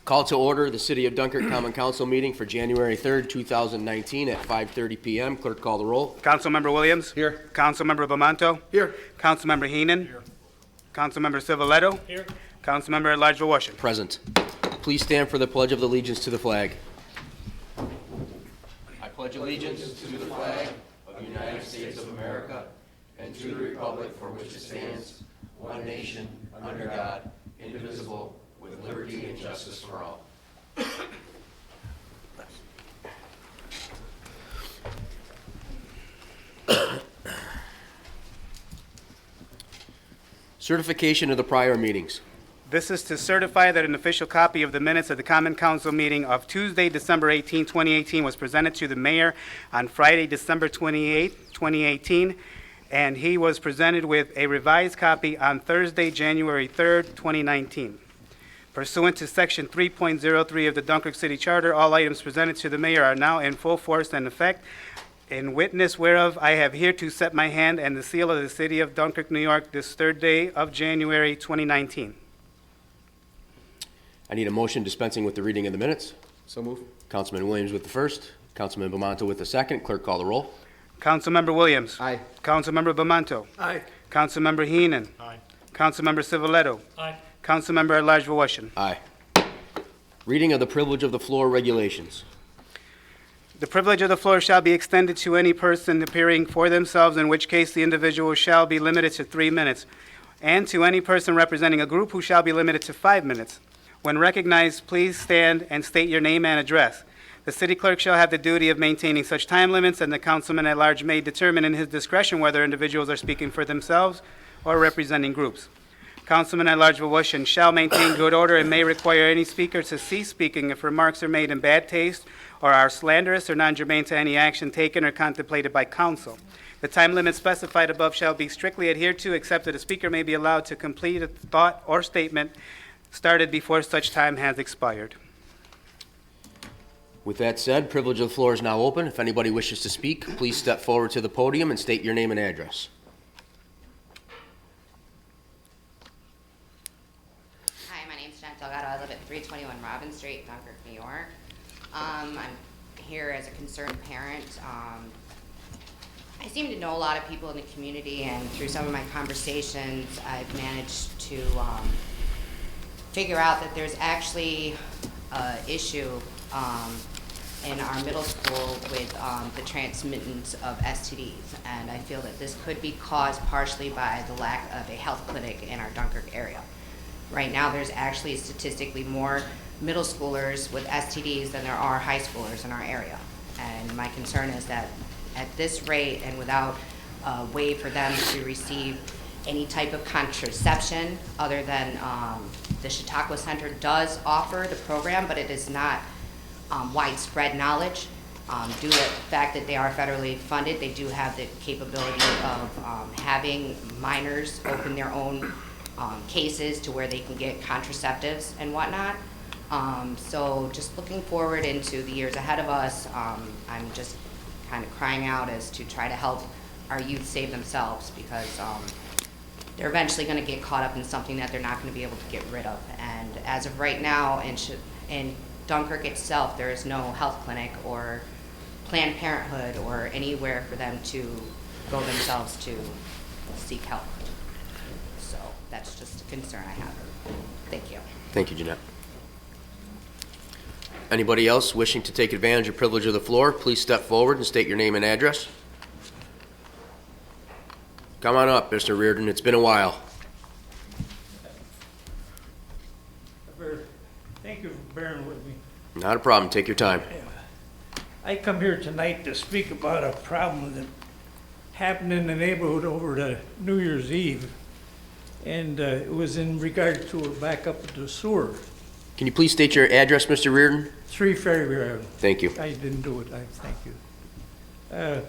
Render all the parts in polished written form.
Call to order the City of Dunkirk Common Council meeting for January 3rd, 2019 at 5:30 p.m. Clerk, call the roll. Councilmember Williams? Here. Councilmember Bamanto? Here. Councilmember Heenan? Here. Councilmember Civiletto? Here. Councilmember at-large Washington? Present. Please stand for the Pledge of Allegiance to the flag. I pledge allegiance to the flag of the United States of America and to the republic for which it stands, one nation, under God, indivisible, with liberty and justice for all. Certification of the prior meetings. This is to certify that an official copy of the minutes of the Common Council meeting of Tuesday, December 18, 2018 was presented to the mayor on Friday, December 28, 2018, and he was presented with a revised copy on Thursday, January 3, 2019. Pursuant to Section 3.03 of the Dunkirk City Charter, all items presented to the mayor are now in full force and effect. In witness whereof, I have here to set my hand and the seal of the City of Dunkirk, New York, this third day of January 2019. I need a motion dispensing with the reading of the minutes. So move. Councilman Williams with the first, Councilman Bamanto with the second. Clerk, call the roll. Councilmember Williams. Aye. Councilmember Bamanto. Aye. Councilmember Heenan. Aye. Councilmember Civiletto. Aye. Councilmember at-large Washington. Aye. Reading of the privilege of the floor regulations. The privilege of the floor shall be extended to any person appearing for themselves, in which case the individual shall be limited to 3 minutes, and to any person representing a group who shall be limited to 5 minutes. When recognized, please stand and state your name and address. The city clerk shall have the duty of maintaining such time limits, and the councilman at large may determine in his discretion whether individuals are speaking for themselves or representing groups. Councilman at large Washington shall maintain good order and may require any speaker to cease speaking if remarks are made in bad taste or are slanderous or non-germane to any action taken or contemplated by council. The time limit specified above shall be strictly adhered to, except that a speaker may be allowed to complete a thought or statement started before such time has expired. With that said, privilege of the floor is now open. If anybody wishes to speak, please step forward to the podium and state your name and address. Hi, my name's Jen Delgado. I live at 321 Robin Street, Dunkirk, New York. I'm here as a concerned parent. I seem to know a lot of people in the community, and through some of my conversations, I've managed to figure out that there's actually an issue in our middle school with the transmittance of STDs, and I feel that this could be caused partially by the lack of a health clinic in our Dunkirk area. Right now, there's actually statistically more middle schoolers with STDs than there are high schoolers in our area. And my concern is that at this rate and without a way for them to receive any type of contraception other than the Chautauqua Center does offer the program, but it is not widespread knowledge. Due to the fact that they are federally funded, they do have the capability of having minors open their own cases to where they can get contraceptives and whatnot. So just looking forward into the years ahead of us, I'm just kind of crying out as to try to help our youth save themselves, because they're eventually going to get caught up in something that they're not going to be able to get rid of. And as of right now, in Dunkirk itself, there is no health clinic or Planned Parenthood or anywhere for them to go themselves to seek help. So that's just a concern I have. Thank you. Thank you, Jeanette. Anybody else wishing to take advantage of privilege of the floor, please step forward and state your name and address. Come on up, Mr. Reardon. It's been a while. Thank you for bearing with me. Not a problem. Take your time. I come here tonight to speak about a problem that happened in the neighborhood over the New Year's Eve, and it was in regard to a backup of the sewer. Can you please state your address, Mr. Reardon? 3 Ferry Road. Thank you. I didn't do it. I thank you.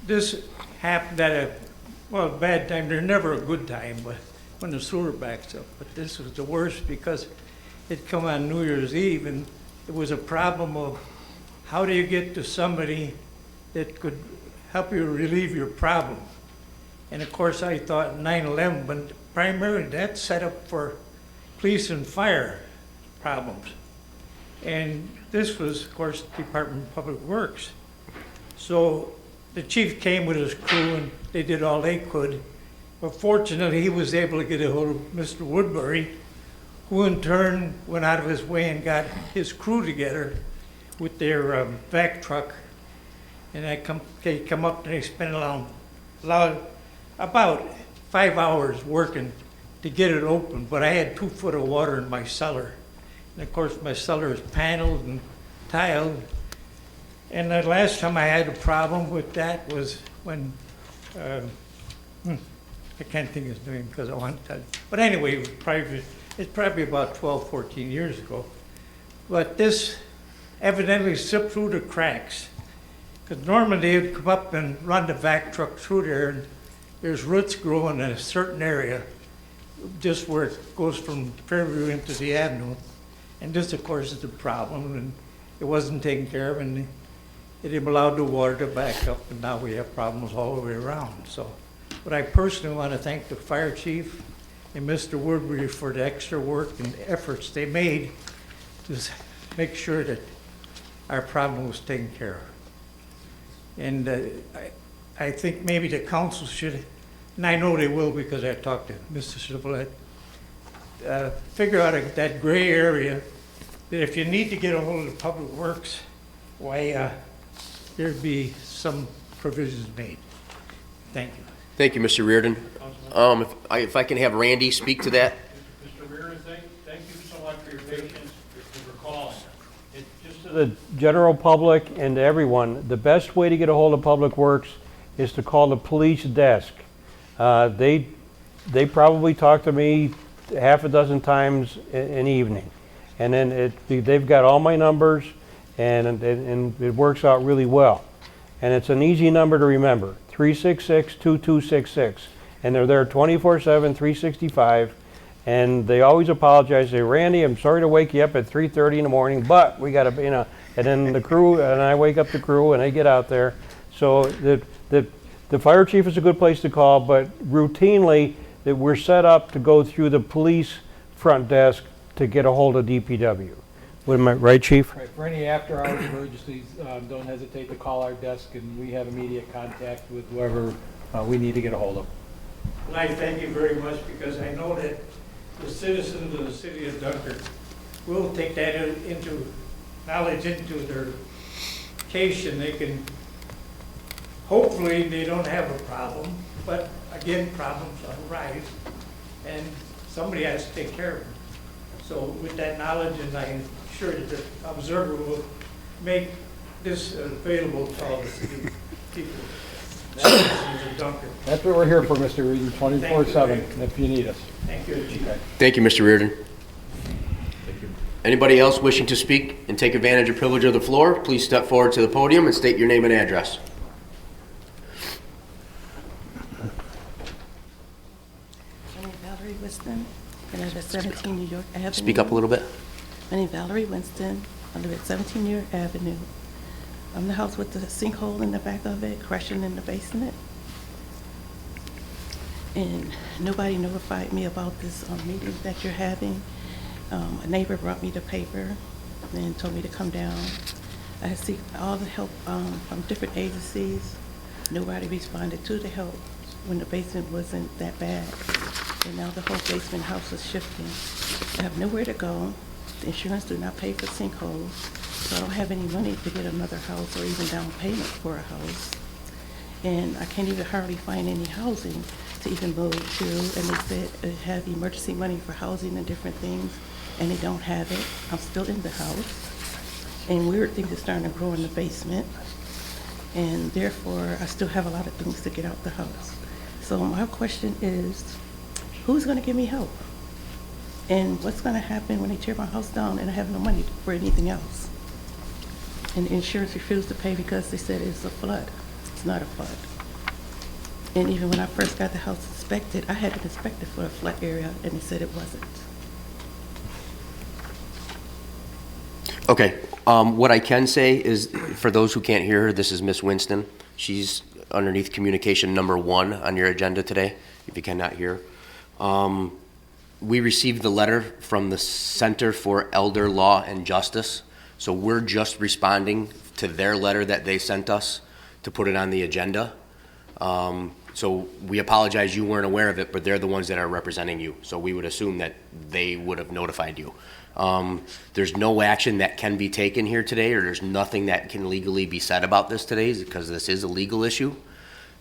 This happened at a bad time. There's never a good time, but when the sewer backs up. But this was the worst because it come on New Year's Eve, and it was a problem of how do you get to somebody that could help you relieve your problem. And of course, I thought 9/11, but primarily that's set up for police and fire problems. And this was, of course, Department of Public Works. So the chief came with his crew and they did all they could. But fortunately, he was able to get a hold of Mr. Woodbury, who in turn went out of his way and got his crew together with their vac truck. And they come up and they spent about 5 hours working to get it open. But I had 2 foot of water in my cellar. And of course, my cellar is paneled and tiled. And the last time I had a problem with that was when, I can't think of his name because I want to tell you. But anyway, it's probably about 12, 14 years ago. But this evidently slipped through the cracks. Because normally they would come up and run the vac truck through there, and there's roots growing in a certain area, just where it goes from Fairview into the avenue. And this, of course, is the problem, and it wasn't taken care of, and it allowed the water to back up, and now we have problems all the way around. So, but I personally want to thank the fire chief and Mr. Woodbury for the extra work and efforts they made to make sure that our problem was taken care of. And I think maybe the council should, and I know they will because I talked to Mr. Chevrolet, figure out that gray area, that if you need to get a hold of the Public Works, why there'd be some provisions made. Thank you. Thank you, Mr. Reardon. If I can have Randy speak to that. Mr. Reardon, thank you so much for your patience for calling. Just to the general public and to everyone, the best way to get a hold of Public Works is to call the police desk. They probably talk to me half a dozen times an evening. And then they've got all my numbers, and it works out really well. And it's an easy number to remember, 366-2266. And they're there 24/7, 365. And they always apologize. Say, Randy, I'm sorry to wake you up at 3:30 in the morning, but we got to, and then the crew, and I wake up the crew, and they get out there. So the fire chief is a good place to call, but routinely, that we're set up to go through the police front desk to get a hold of DPW. Am I right, Chief? Right. For any after-hours emergencies, don't hesitate to call our desk, and we have immediate contact with whoever we need to get a hold of. And I thank you very much because I know that the citizens of the city of Dunkirk will take that into knowledge into their case, and they can, hopefully they don't have a problem, but again, problems arise, and somebody has to take care of them. So with that knowledge, and I'm sure that the observer will make this available to all the city people. That's what we're here for, Mr. Reardon, 24/7, if you need us. Thank you, Chief. Thank you, Mr. Reardon. Anybody else wishing to speak and take advantage of privilege of the floor, please step forward to the podium and state your name and address. My name is Valerie Winston, and I live at 17 New York Avenue. Speak up a little bit. My name is Valerie Winston. I live at 17 New York Avenue. I'm the house with the sinkhole in the back of it, crashing in the basement. And nobody notified me about this meeting that you're having. A neighbor brought me the paper and told me to come down. I seek all the help from different agencies. Nobody responded to the help when the basement wasn't that bad. And now the whole basement house is shifting. I have nowhere to go. The insurance do not pay for sinkholes, so I don't have any money to get another house or even down payment for a house. And I can't even hardly find any housing to even move to. And they said they have emergency money for housing and different things, and they don't have it. I'm still in the house, and weird things are starting to grow in the basement. And therefore, I still have a lot of things to get out the house. So my question is, who's gonna give me help? And what's gonna happen when they tear my house down and I have no money for anything else? And the insurance refused to pay because they said it's a flood. It's not a flood. And even when I first got the house inspected, I had it inspected for a flood area, and they said it wasn't. Okay, what I can say is, for those who can't hear her, this is Miss Winston. She's underneath communication number 1 on your agenda today, if you cannot hear. We received the letter from the Center for Elder Law and Justice, so we're just responding to their letter that they sent us to put it on the agenda. So we apologize you weren't aware of it, but they're the ones that are representing you, so we would assume that they would have notified you. There's no action that can be taken here today, or there's nothing that can legally be said about this today, because this is a legal issue.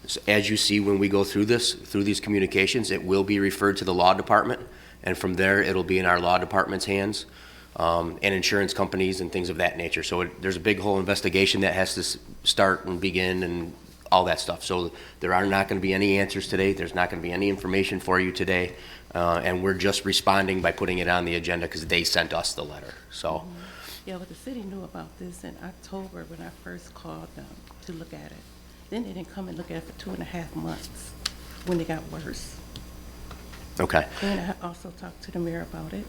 So as you see, when we go through this, through these communications, it will be referred to the law department, and from there, it'll be in our law department's hands, and insurance companies and things of that nature. So there's a big whole investigation that has to start and begin and all that stuff. So there are not going to be any answers today. There's not going to be any information for you today. And we're just responding by putting it on the agenda because they sent us the letter. So, Yeah, but the city knew about this in October when I first called them to look at it. Then they didn't come and look at it for 2.5 months when it got worse. okay. And I also talked to the mayor about it.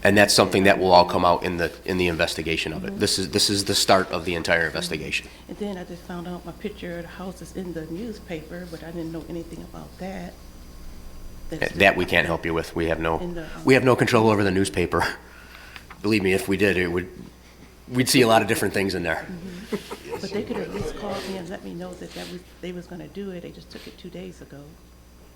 And that's something that will all come out in the investigation of it. This is the start of the entire investigation. And then I just found out my picture of the house is in the newspaper, but I didn't know anything about that. That we can't help you with. We have In no control over the newspaper. Believe me, if we did, we'd see a lot of different things in there. But they could at least call me and let me know that they was gonna do it. They just took it 2 days ago.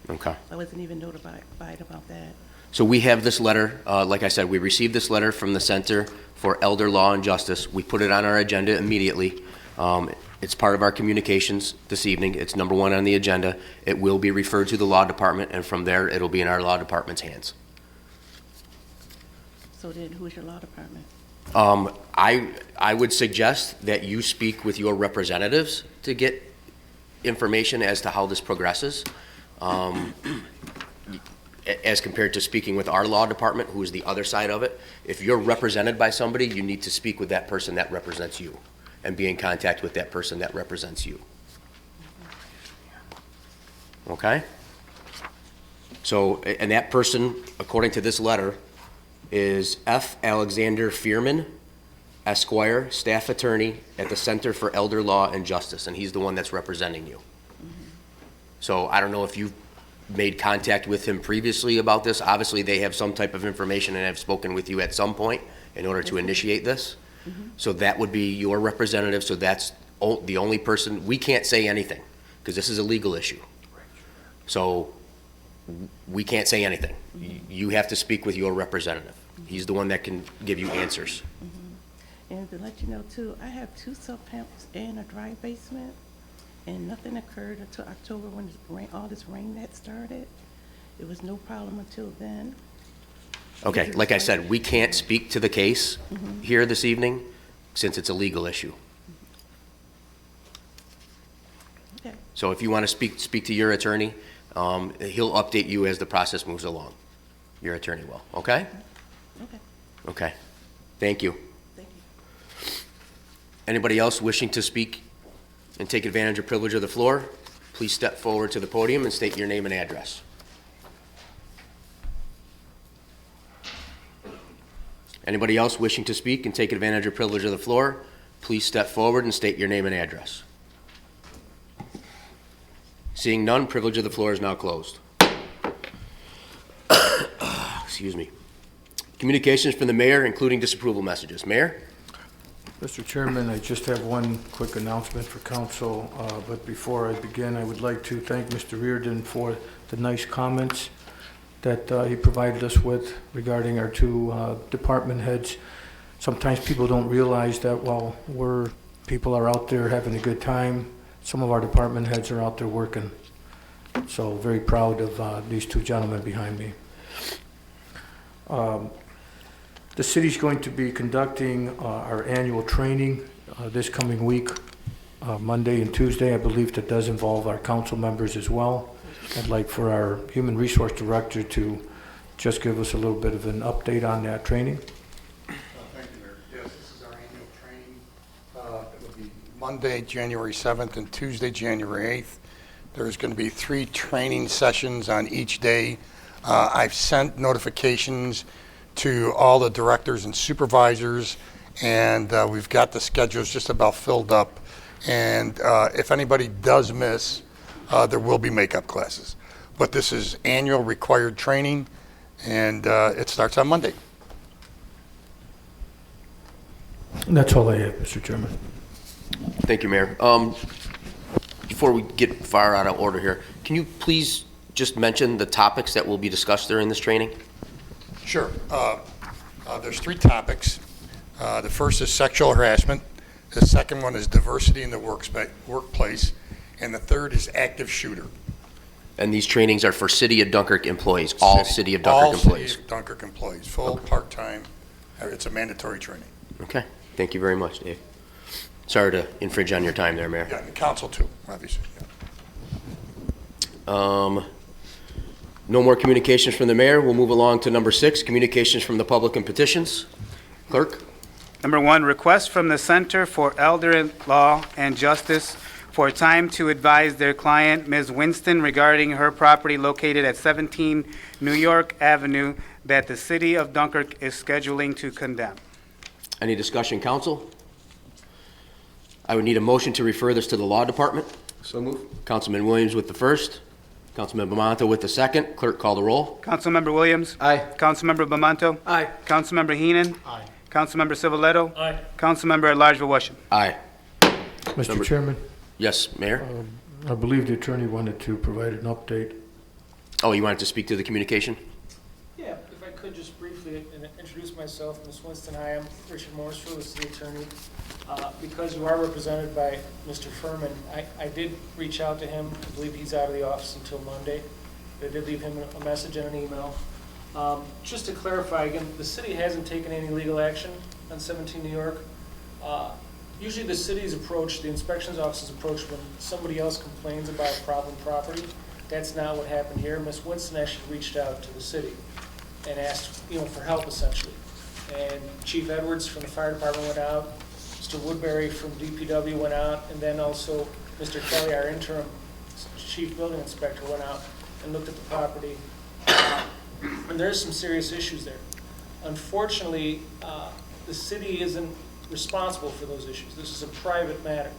Okay. I wasn't even notified about that. So we have this letter, like I said, we received this letter from the Center for Elder Law and Justice. We put it on our agenda immediately. It's part of our communications this evening. It's number 1 on the agenda. It will be referred to the law department, and from there, it'll be in our law department's hands. So then who's your law department? I would suggest that you speak with your representatives to get information as to how this progresses. As compared to speaking with our law department, who is the other side of it. If you're represented by somebody, you need to speak with that person that represents you and be in contact with that person that represents you. Okay? So, and that person, according to this letter, is F. Alexander Fearman, Esquire, staff attorney at the Center for Elder Law and Justice, and he's the one that's representing you. So I don't know if you've made contact with him previously about this. Obviously, they have some type of information and have spoken with you at some point in order to initiate this. So that would be your representative, so that's the only person. We can't say anything, because this is a legal issue. So we can't say anything. You have to speak with your representative. He's the one that can give you answers. And to let you know too, I have 2 sub-pumps and a dry basement, and nothing occurred until October when all this rain that started. It was no problem until then. Okay, like I said, we can't speak to the case here this evening since it's a legal issue. Okay, So if you want to speak to your attorney, he'll update you as the process moves along. Your attorney will, okay? okay, Okay. Thank you. thank you. Anybody else wishing to speak and take advantage or privilege of the floor, please step forward to the podium and state your name and address. Anybody else wishing to speak and take advantage or privilege of the floor, please step forward and state your name and address. Seeing none, privilege of the floor is now closed. Excuse me. Communications from the mayor, including disapproval messages. Mayor? Mr. Chairman, I just have one quick announcement for council, but before I begin, I would like to thank Mr. Reardon for the nice comments that he provided us with regarding our 2 department heads. Sometimes people don't realize that while people are out there having a good time, some of our department heads are out there working. So very proud of these 2 gentlemen behind me. The city's going to be conducting our annual training this coming week, Monday and Tuesday. I believe that does involve our council members as well. I'd like for our human resource director to just give us a little bit of an update on that training. Thank you, Mayor. Yes, this is our annual training. It will be Monday, January 7th, and Tuesday, January 8th. There's going to be 3 training sessions on each day. I've sent notifications to all the directors and supervisors, and we've got the schedules just about filled up. And if anybody does miss, there will be makeup classes. But this is annual required training, and it starts on Monday. That's all I have, Mr. Chairman. Thank you, Mayor. Before we get far out of order here, can you please just mention the topics that will be discussed during this training? Sure. There's 3 topics. The first is sexual harassment. The second one is diversity in the workplace. And the third is active shooter. And these trainings are for City of Dunkirk employees, all City of Dunkirk employees? All City of Dunkirk employees, full, part-time. It's a mandatory training. Okay, thank you very much, Dave. Sorry to infringe on your time there, Mayor. Yeah, and the council too, obviously. Yeah. No more communications from the mayor. We'll move along to number 6, communications from the public and petitions. Clerk? Number 1, request from the Center for Elder Law and Justice for time to advise their client, Ms. Winston, regarding her property located at 17 New York Avenue that the City of Dunkirk is scheduling to condemn. Any discussion, council? I would need a motion to refer this to the Law Department. So move. Councilman Williams with the first. Councilman Bamanto with the second. Clerk, call the roll. Councilmember Williams? Aye. Councilmember Bamanto? Aye. Councilmember Heenan? Aye. Councilmember Civiletto? Aye. Councilmember at-large Walsham? Aye. Mr. Chairman, Yes, Mayor? I believe the attorney wanted to provide an update. Oh, you wanted to speak to the communication? Yeah, if I could just briefly introduce myself, Ms. Winston, I am Richard Morrisville, the city attorney. Because you are represented by Mr. Furman, I did reach out to him. I believe he's out of the office until Monday. I did leave him a message and an email. Just to clarify again, the city hasn't taken any legal action on 17 New York. Usually the city's approach, the inspections office's approach when somebody else complains about a problem property, that's not what happened here. Ms. Winston actually reached out to the city and asked, for help essentially. And Chief Edwards from the fire department went out, Mr. Woodbury from DPW went out, and then also Mr. Kelly, our interim chief building inspector, went out and looked at the property. And there's some serious issues there. Unfortunately, the city isn't responsible for those issues. This is a private matter.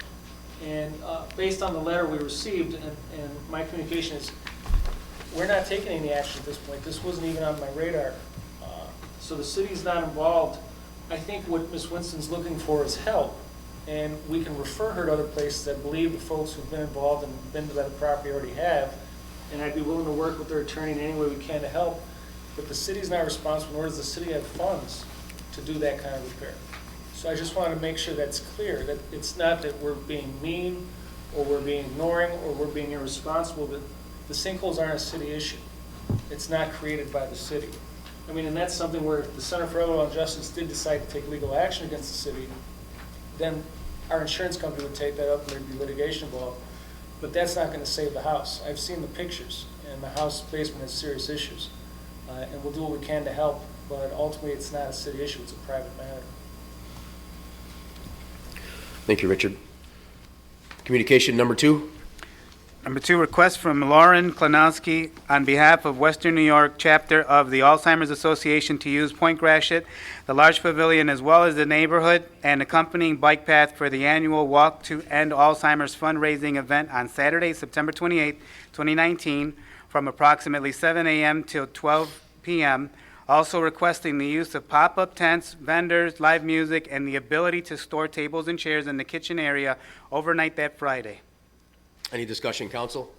And based on the letter we received, and my communication is, we're not taking any action at this point. This wasn't even on my radar. So the city's not involved. I think what Ms. Winston's looking for is help. And we can refer her to other places. I believe the folks who've been involved and been to that property already have. And I'd be willing to work with their attorney in any way we can to help. But the city's not responsible, nor does the city have funds to do that kind of repair. So I just want to make sure that's clear, that it's not that we're being mean, or we're being ignoring, or we're being irresponsible, but the sinkholes aren't a city issue. It's not created by the city. I mean, and that's something where if the Center for Elder Law and Justice did decide to take legal action against the city, then our insurance company would take that up and there'd be litigation involved. But that's not going to save the house. I've seen the pictures, and the house basement has serious issues. And we'll do what we can to help, but ultimately it's not a city issue, it's a private matter. Thank you, Richard. Communication number 2. Number 2, request from Lauren Klanowski on behalf of Western New York chapter of the Alzheimer's Association to use Point Gratiot, the large pavilion, as well as the neighborhood and accompanying bike path for the annual Walk to End Alzheimer's fundraising event on Saturday, September 28, 2019, from approximately 7 a.m. till 12 p.m., also requesting the use of pop-up tents, vendors, live music, and the ability to store tables and chairs in the kitchen area overnight that Friday. Any discussion, council?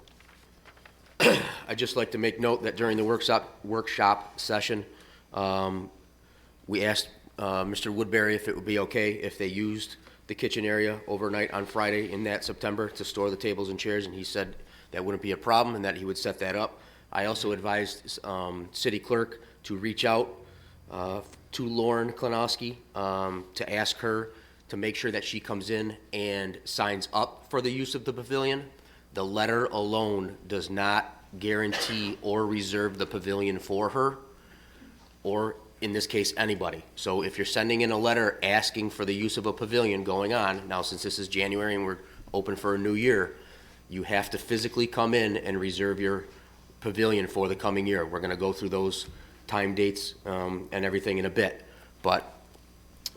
I'd just like to make note that during the workshop session, we asked Mr. Woodbury if it would be okay if they used the kitchen area overnight on Friday in that September to store the tables and chairs, and he said that wouldn't be a problem and that he would set that up. I also advised city clerk to reach out to Lauren Klanowski to ask her to make sure that she comes in and signs up for the use of the pavilion. The letter alone does not guarantee or reserve the pavilion for her, or in this case, anybody. So if you're sending in a letter asking for the use of a pavilion going on, now since this is January and we're open for a new year, you have to physically come in and reserve your pavilion for the coming year. We're gonna go through those time dates and everything in a bit. But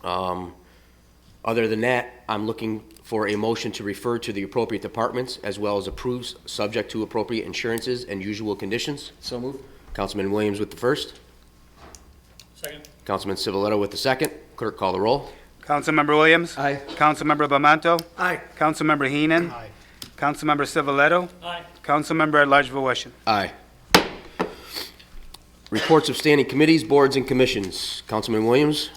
other than that, I'm looking for a motion to refer to the appropriate departments as well as approves subject to appropriate insurances and usual conditions. So move. Councilman Williams with the first. Second. Councilman Civiletto with the second. Clerk, call the roll. Councilmember Williams? Aye. Councilmember Bamanto? Aye. Councilmember Heenan? Aye. Councilmember Civiletto? Aye. Councilmember at-large Voisin. Aye. Reports of standing committees, boards, and commissions. Councilman Williams?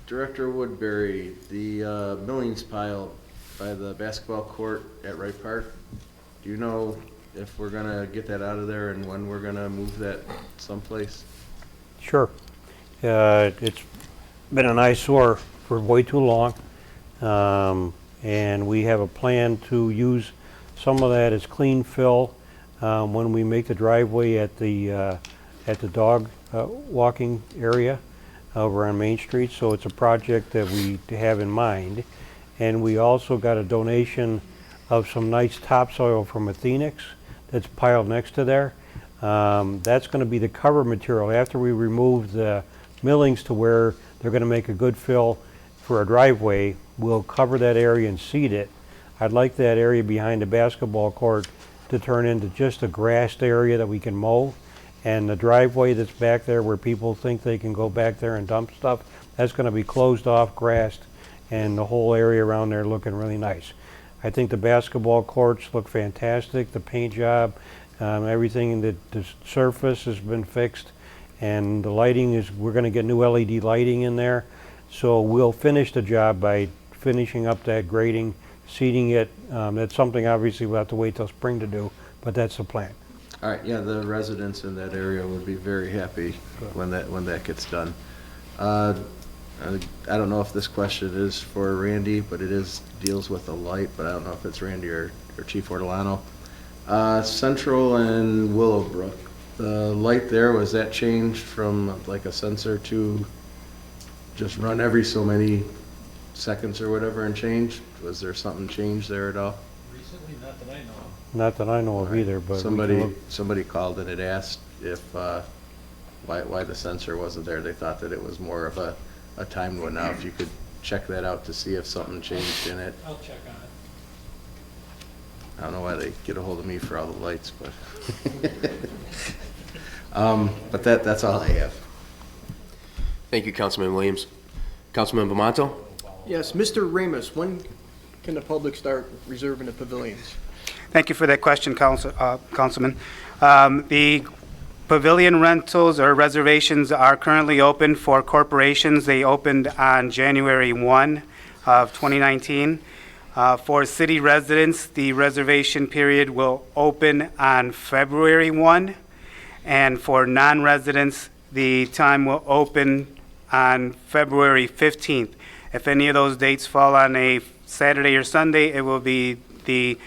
Director Woodbury, the millings pile by the basketball court at Wright Park, do you know if we're gonna get that out of there and when we're gonna move that someplace? Sure. It's been an eyesore for way too long. And we have a plan to use some of that as clean fill when we make the driveway at the dog walking area over on Main Street. So it's a project that we have in mind. And we also got a donation of some nice topsoil from Athenix that's piled next to there. That's going to be the cover material after we remove the millings to where they're going to make a good fill for a driveway. We'll cover that area and seed it. I'd like that area behind the basketball court to turn into just a grassed area that we can mow. And the driveway that's back there where people think they can go back there and dump stuff, that's going to be closed off, grassed, and the whole area around there looking really nice. I think the basketball courts look fantastic. The paint job, everything, the surface has been fixed, and the lighting is, we're going to get new LED lighting in there. So we'll finish the job by finishing up that grading, seeding it. That's something obviously we'll have to wait till spring to do, but that's the plan. All right, yeah, the residents in that area would be very happy when that gets done. I don't know if this question is for Randy, but it deals with the light, but I don't know if it's Randy or Chief Ortolano. Central and Willowbrook, the light there, was that changed from like a sensor to just run every so many seconds or whatever and change? Was there something changed there at all? Recently, not that I know of. Not that I know of either, but we can look. Somebody called and had asked if why the sensor wasn't there. They thought that it was more of a timed one. Now, if you could check that out to see if something changed in it. I'll check on it. I don't know why they get a hold of me for all the lights, but but that's all I have. Thank you, Councilman Williams. Councilman Bamanto? Yes, Mr. Ramos, when can the public start reserving the pavilions? Thank you for that question, Councilman. The pavilion rentals or reservations are currently open for corporations. They opened on January 1 of 2019. For city residents, the reservation period will open on February 1. And for non-residents, the time will open on February 15th. If any of those dates fall on a Saturday or Sunday, it will be the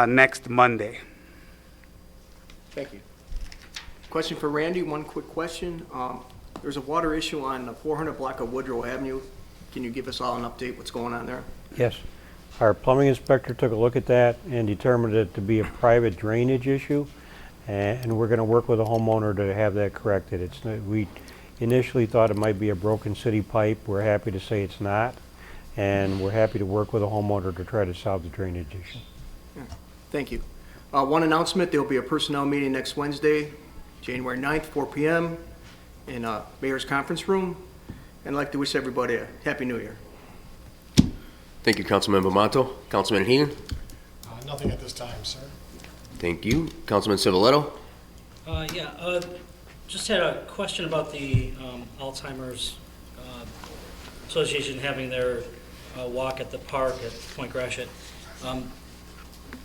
next Monday. Thank you. Question for Randy, one quick question. There's a water issue on the 400 block of Woodrow Avenue. Can you give us all an update what's going on there? Yes. Our plumbing inspector took a look at that and determined it to be a private drainage issue, and we're going to work with a homeowner to have that corrected. We initially thought it might be a broken city pipe. We're happy to say it's not, and we're happy to work with a homeowner to try to solve the drainage issue. Yeah. Thank you. One announcement, there'll be a personnel meeting next Wednesday, January 9th, 4 p.m. in Mayor's Conference Room. And I'd like to wish everybody a Happy New Year. Thank you, Councilman Bamanto. Councilman Heenan? Nothing at this time, sir. Thank you. Councilman Civiletto? Just had a question about the Alzheimer's Association having their walk at the park at Point Gratiot.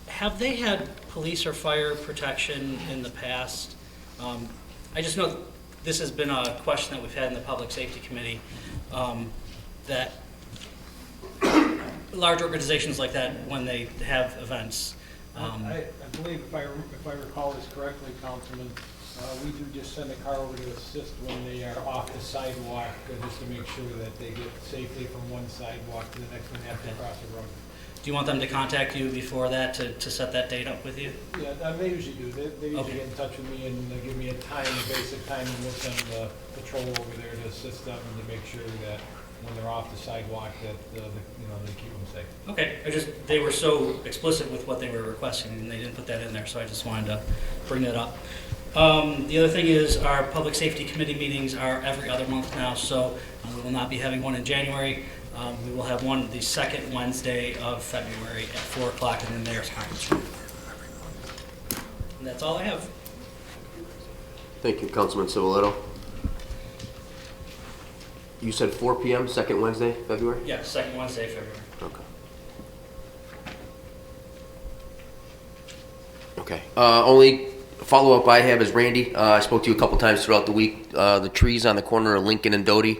Have they had police or fire protection in the past? I just know this has been a question that we've had in the Public Safety Committee, that large organizations like that, when they have events. I believe, if I recall this correctly, Councilman, we do just send a car over to assist when they are off the sidewalk, just to make sure that they get safely from one sidewalk to the next one after they cross the road. Do you want them to contact you before that to set that date up with you? Yeah, they usually do. They usually get in touch with me and they give me a basic time, and we'll send the patrol over there to assist them and to make sure that when they're off the sidewalk that they keep them safe. Okay, they were so explicit with what they were requesting and they didn't put that in there, so I just wanted to bring that up. The other thing is our Public Safety Committee meetings are every other month now, so we will not be having one in January. We will have one the second Wednesday of February at 4 o'clock in the mayor's conference room. And that's all I have. Thank you, Councilman Civiletto. You said 4 p.m., second Wednesday, February? Yeah, second Wednesday of February. Okay. Only follow-up I have is Randy. I spoke to you a couple times throughout the week. The trees on the corner of Lincoln and Doty,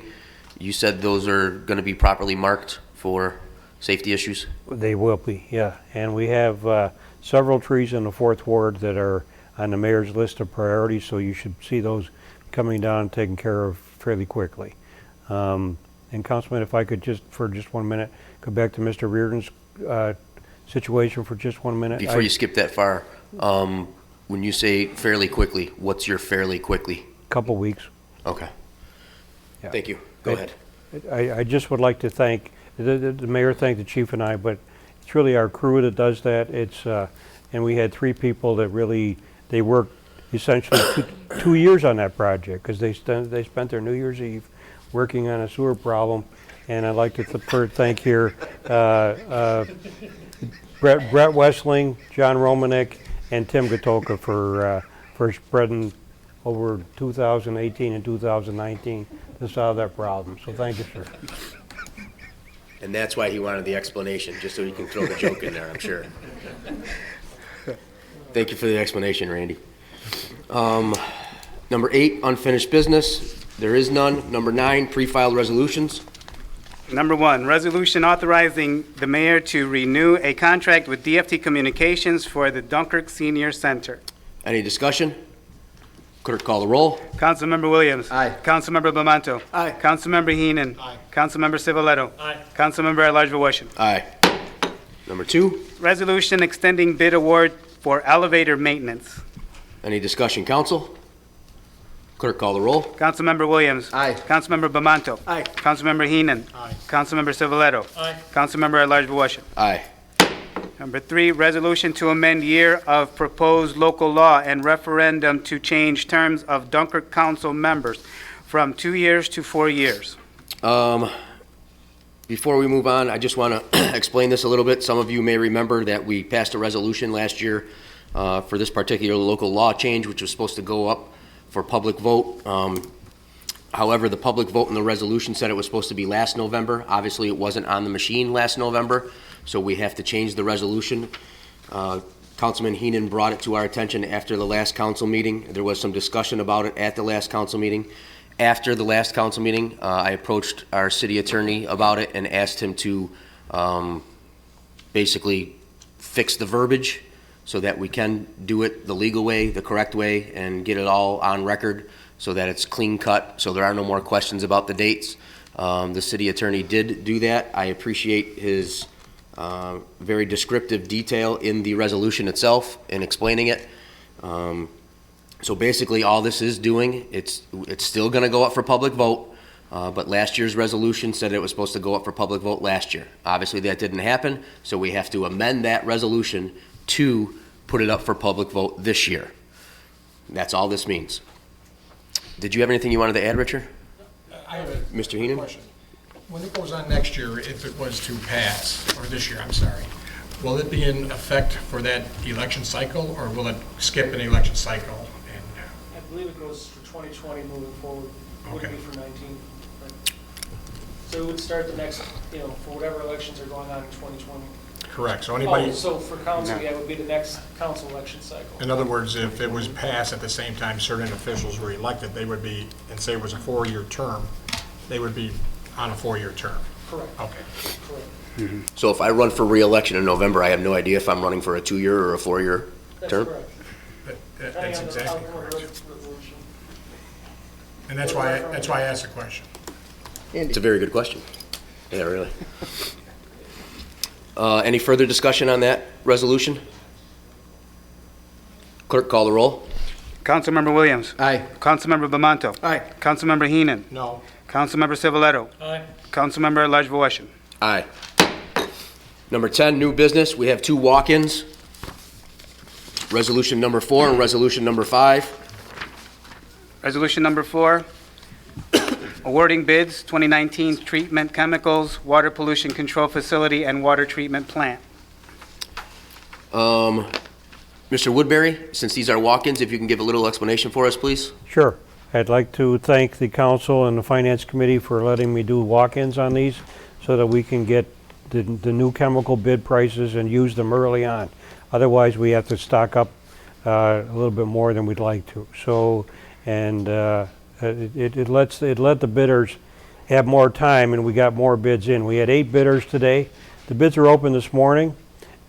you said those are going to be properly marked for safety issues? They will be, yeah. And we have several trees in the 4th Ward that are on the mayor's list of priorities, so you should see those coming down and taken care of fairly quickly. And Councilman, if I could just, for just 1 minute, go back to Mr. Reardon's situation for just 1 minute. Before you skip that far, when you say fairly quickly, what's your fairly quickly? Couple weeks. Okay. Yeah. Thank you. Go ahead. I just would like to thank, the mayor thanked the chief and I, but it's really our crew that does that. It's, and we had 3 people that really, they worked essentially 2 years on that project, because they spent their New Year's Eve working on a sewer problem. And I'd like to thank here Brett Wessling, John Romanek, and Tim Gatoka for spreading over 2018 and 2019 to solve that problem. So thank you, sir. And that's why he wanted the explanation, just so he can throw the joke in there, I'm sure. Thank you for the explanation, Randy. Number 8, unfinished business. There is none. Number 9, pre-filed resolutions. Number 1, resolution authorizing the mayor to renew a contract with DFT Communications for the Dunkirk Senior Center. Any discussion? Clerk, call the roll. Councilmember Williams. Aye. Councilmember Bamanto. Aye. Councilmember Heenan. Aye. Councilmember Civiletto. Aye. Councilmember at-large Voisin. Aye. Number 2, Resolution extending bid award for elevator maintenance. any discussion, council? Clerk, call the roll. Councilmember Williams. Aye. Councilmember Bamanto. Aye. Councilmember Heenan. Aye. Councilmember Civiletto. Aye. Councilmember at-large Voisin. Aye. Number 3, resolution to amend year of proposed local law and referendum to change terms of Dunkirk council members from 2 years to 4 years. Before we move on, I just want to explain this a little bit. Some of you may remember that we passed a resolution last year for this particular local law change, which was supposed to go up for public vote. However, the public vote in the resolution said it was supposed to be last November. Obviously, it wasn't on the machine last November, so we have to change the resolution. Councilman Heenan brought it to our attention after the last council meeting. There was some discussion about it at the last council meeting. After the last council meeting, I approached our city attorney about it and asked him to basically fix the verbiage so that we can do it the legal way, the correct way, and get it all on record so that it's clean cut, so there are no more questions about the dates. The city attorney did do that. I appreciate his very descriptive detail in the resolution itself in explaining it. So basically, all this is doing, it's still going to go up for public vote, but last year's resolution said it was supposed to go up for public vote last year. Obviously, that didn't happen, so we have to amend that resolution to put it up for public vote this year. That's all this means. Did you have anything you wanted to add, Richard? I have a Mr. Heenan? question. When it goes on next year, if it was to pass, or this year, I'm sorry, will it be in effect for that election cycle, or will it skip an election cycle? I believe it goes for 2020 moving forward. It wouldn't Okay. be for 19. Right. So it would start the next, for whatever elections are going on in 2020. Correct, so anybody, So for council, yeah, it would be the next council election cycle. in other words, if it was passed at the same time certain officials were elected, they would be, and say it was a 4-year term, they would be on a 4-year term. Correct. Okay. Correct. So if I run for re-election in November, I have no idea if I'm running for a 2-year or a 4-year That's term? correct. That's Depending on the exactly outcome of the correct. resolution. And that's why I asked the question. It's a very good question. Yeah, really. Any further discussion on that resolution? Clerk, call the roll. Councilmember Williams. Aye. Councilmember Bamanto. Aye. Councilmember Heenan. No. Councilmember Civiletto. Aye. Councilmember at-large Voisin. Aye. Number 10, new business. We have 2 walk-ins. Resolution number 4 and resolution number 5. Resolution number 4, awarding bids, 2019 treatment chemicals, water pollution control facility, and water treatment plant. Mr. Woodbury, since these are walk-ins, if you can give a little explanation for us, please? Sure. I'd like to thank the council and the finance committee for letting me do walk-ins on these so that we can get the new chemical bid prices and use them early on. Otherwise, we have to stock up a little bit more than we'd like to. So, and it let the bidders have more time, and we got more bids in. We had 8 bidders today. The bids are open this morning.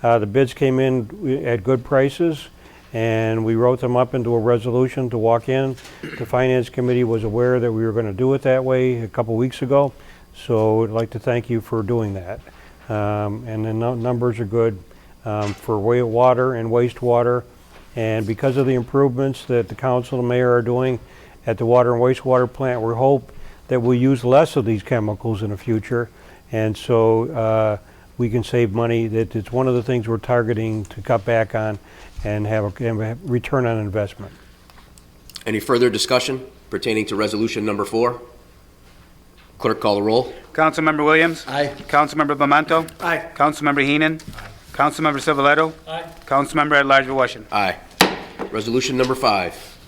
The bids came in at good prices, and we wrote them up into a resolution to walk in. The Finance Committee was aware that we were going to do it that way a couple weeks ago, so I'd like to thank you for doing that. And the numbers are good for water and wastewater, and because of the improvements that the council and mayor are doing at the water and wastewater plant, we hope that we'll use less of these chemicals in the future, and so we can save money. That it's one of the things we're targeting to cut back on and have a return on investment. Any further discussion pertaining to resolution number 4? Clerk, call the roll. Councilmember Williams? Aye. Councilmember Bamanto? Aye. Councilmember Heenan? Councilmember Civiletto? Aye. Councilmember at Large Washington. Aye. Resolution number 5.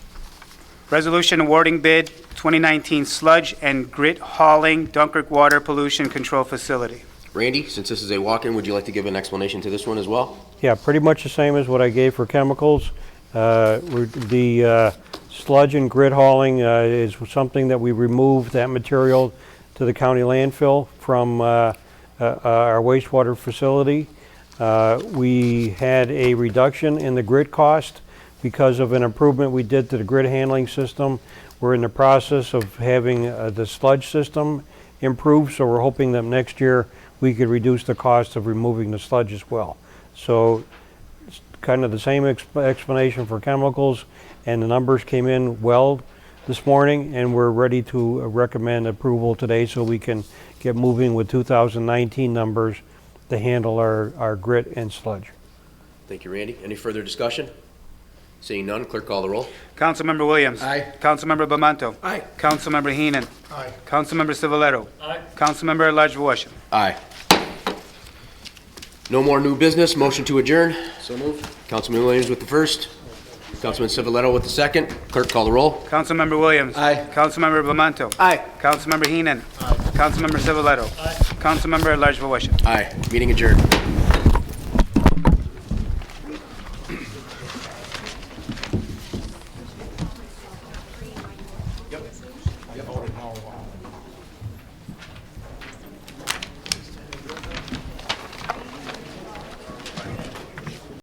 Resolution awarding bid 2019 sludge and grit hauling Dunkirk water pollution control facility. Randy, since this is a walk-in, would you like to give an explanation to this one as well? Yeah, pretty much the same as what I gave for chemicals. The sludge and grit hauling is something that we removed that material to the county landfill from our wastewater facility. We had a reduction in the grit cost because of an improvement we did to the grit handling system. We're in the process of having the sludge system improved, so we're hoping that next year we could reduce the cost of removing the sludge as well. So it's kind of the same explanation for chemicals, and the numbers came in well this morning, and we're ready to recommend approval today so we can get moving with 2019 numbers to handle our grit and sludge. Thank you, Randy. Any further discussion? Seeing none, clerk, call the roll. Councilmember Williams? Aye. Councilmember Bamanto? Aye. Councilmember Heenan? Aye. Councilmember Civiletto? Aye. Councilmember at Large Washington. Aye. No more new business. Motion to adjourn. So moved. Councilman Williams with the first. Councilman Civiletto with the second. Clerk, call the roll. Councilmember Williams? Aye. Councilmember Bamanto? Aye. Councilmember Heenan? Councilmember Civiletto? Councilmember at Large Washington. Aye. Meeting adjourned.